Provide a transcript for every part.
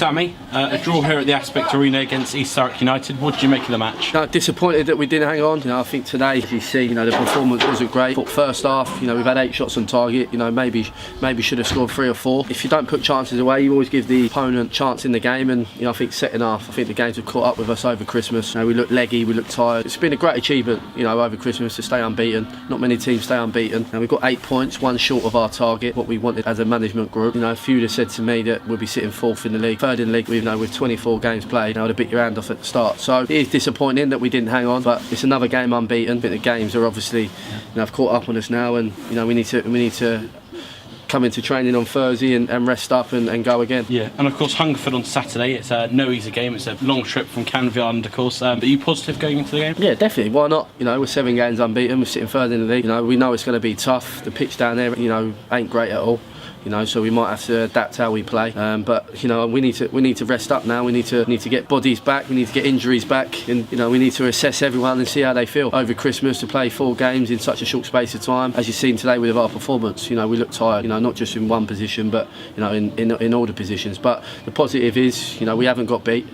Sammy, a draw here at the Aspect Arena against East Thurrock United. What did you make of the match? Disappointed that we didn't hang on. I think today, as you see, the performance wasn't great. But first half, we've had 8 shots on target. Maybe should have scored 3 or 4. If you don't put chances away, you always give the opponent chance in the game. And I think second half, I think the games have caught up with us over Christmas. We look leggy, we look tired. It's been a great achievement, over Christmas to stay unbeaten. Not many teams stay unbeaten. We've got 8 points, 1 short of our target, what we wanted as a management group. A few would have said to me that we'll be sitting 4th in the league, 3rd in the league. With 24 games played, I would have bit your hand off at the start. So it is disappointing that we didn't hang on, but it's another game unbeaten. I think the games are obviously have caught up on us now, and we need to come into training on Thursday and rest up and go again. Yeah, and of course Hungerford on Saturday. It's no easy game. It's a long trip from Canvey Island, of course. But are you positive going into the game? Yeah, definitely. Why not? We're 7 games unbeaten. We're sitting 3rd in the league. We know it's going to be tough. The pitch down there, ain't great at all. So we might have to adapt how we play. But we need to rest up now. We need to get bodies back. We need to get injuries back, and we need to assess everyone and see how they feel over Christmas to play 4 games in such a short space of time. As you've seen today with our performance, we look tired. Not just in one position, but in all the positions. But the positive is, we haven't got beat.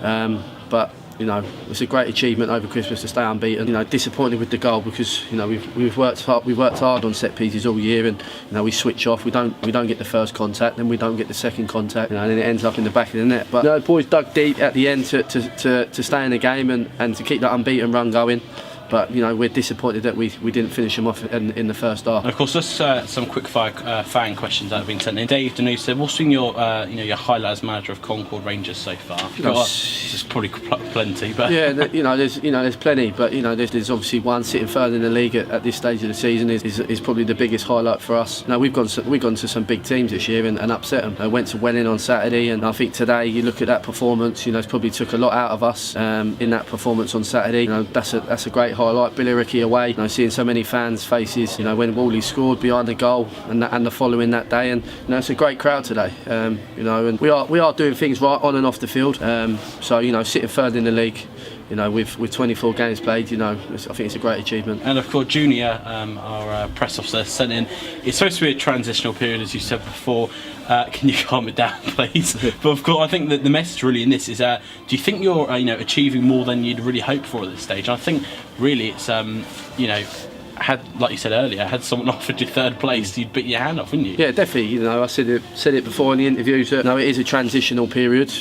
But it's a great achievement over Christmas to stay unbeaten. Disappointed with the goal because we've worked hard on set pieces all year, and we switch off. We don't get the first contact, then we don't get the second contact, and then it ends up in the back of the net. But the boys dug deep at the end to stay in the game and to keep that unbeaten run going. But we're disappointed that we didn't finish them off in the first half. And of course, just some quick fire fan questions that have been sent in. Dave Denise said, "What's been your your highlight as manager of Concord Rangers so far?" There's probably plenty, but yeah, there's plenty. But there's obviously one sitting 3rd in the league at this stage of the season is probably the biggest highlight for us. Now we've gone to some big teams this year and upset them. I went to Welling on Saturday, and I think today you look at that performance. It's probably took a lot out of us in that performance on Saturday. That's a great highlight. Billericay away, seeing so many fans' faces, when Wally scored behind the goal and the following that day, and it's a great crowd today. And we are doing things right on and off the field. So sitting 3rd in the league, with 24 games played, I think it's a great achievement. And of course, Junior, our press officer, sent in. It's supposed to be a transitional period, as you said before. Can you calm it down, please? But of course, I think that the message really in this is: do you think you're, achieving more than you'd really hoped for at this stage? And I think really it's, like you said earlier, had someone offered you 3rd place, you'd bit your hand off, wouldn't you? Yeah, definitely. I said it before in the interviews that it is a transitional period.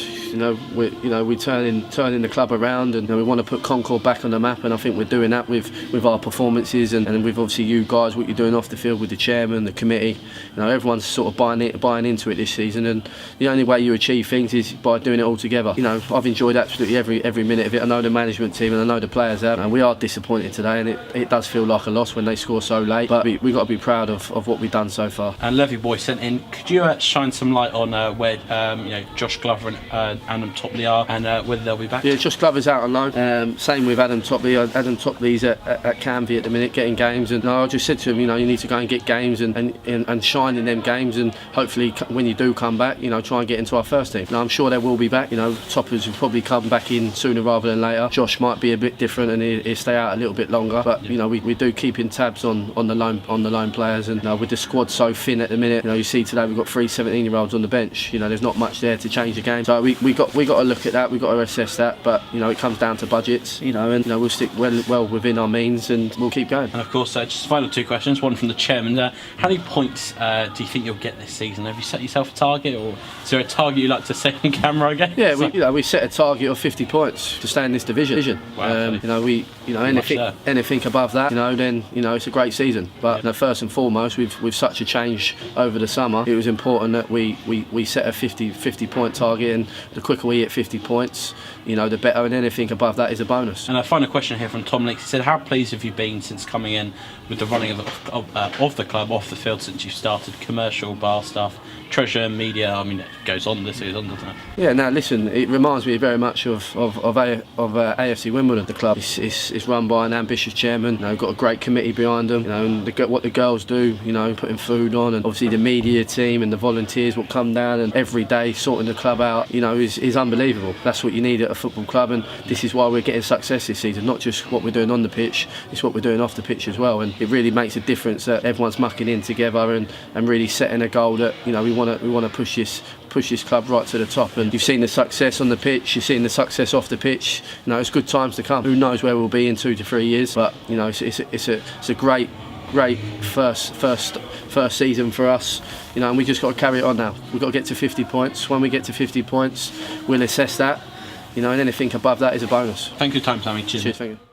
We're turning the club around, and we want to put Concord back on the map, and I think we're doing that with our performances and with obviously you guys, what you're doing off the field with the chairman, the committee. Everyone's sort of buying into it this season, and the only way you achieve things is by doing it all together. I've enjoyed absolutely every minute of it. I know the management team and I know the players have, and we are disappointed today, and it does feel like a loss when they score so late, but we've got to be proud of what we've done so far. And Levy Boy sent in, could you shine some light on where Josh Glover and Adam Topley are, and whether they'll be back? Yeah, Josh Glover's out on loan. Same with Adam Topley. Adam Topley's at Canvey at the minute getting games, and I just said to him, you need to go and get games and shine in them games, and hopefully when you do come back, try and get into our first team. Now I'm sure they will be back. Toppers will probably come back in sooner rather than later. Josh might be a bit different and he'll stay out a little bit longer, but we do keep in tabs on the loan players, and with the squad so thin at the minute, you see today we've got 3 17-year-olds on the bench. There's not much there to change the game, so we got to look at that, we've got to assess that, but it comes down to budgets, and we'll stick well within our means, and we'll keep going. And of course, just final 2 questions, one from the chairman. How many points do you think you'll get this season? Have you set yourself a target, or is there a target you like to say on camera again? Yeah, we set a target of 50 points to stay in this division. Wow, anything above that, then it's a great season. But first and foremost, with such a change over the summer, it was important that we set a 50 point target, and the quicker we hit 50 points, the better, and anything above that is a bonus. And a final question here from Tom Leaks. He said, how pleased have you been since coming in with the running of the club off the field since you started? Commercial, bar staff, treasure, media, it goes on, this goes on, doesn't it? Yeah, now listen, it reminds me very much of AFC Wimbledon. The club is run by an ambitious chairman, got a great committee behind them, and what the girls do, putting food on, and obviously the media team and the volunteers will come down, and every day sorting the club out, is unbelievable. That's what you need at a football club, and this is why we're getting success this season. Not just what we're doing on the pitch, it's what we're doing off the pitch as well, and it really makes a difference that everyone's mucking in together and really setting a goal that we want to push push this club right to the top. And you've seen the success on the pitch, you've seen the success off the pitch. You know, it's good times to come. Who knows where we'll be in 2 to 3 years? But you know, it's a great first season for us. You know, and we just got to carry it on now. We've got to get to 50 points. When we get to 50 points, we'll assess that. You know, and anything above that is a bonus. Thank you for your time, Sammy. Cheers. Cheers, thank you.